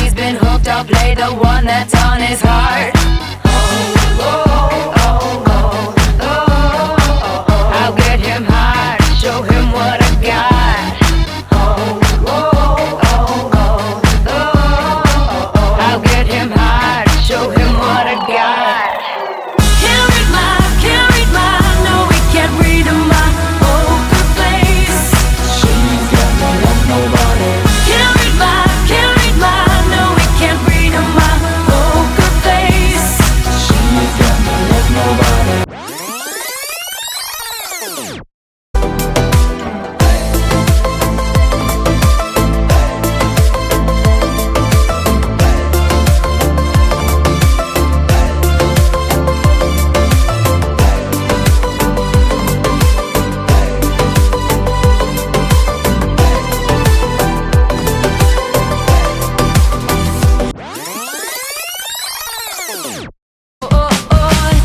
he's been hooked, I'll play the one that's on his heart. I'll get him hard, show him what I got. I'll get him hard, show him what I got. Can't read my, no, we can't read my poker face. She's got no love, nobody. Can't read my, no, we can't read my poker face. She's got no love, nobody.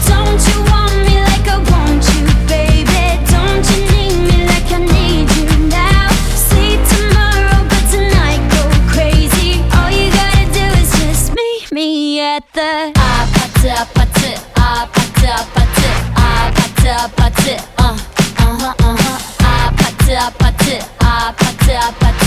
Don't you want me like I want you, baby? Don't you need me like I need you now? Sleep tomorrow, but tonight go crazy. All you gotta do is just meet me at the apatı, apatı, apatı, apatı, apatı, apatı, apatı, apatı, apatı, apatı.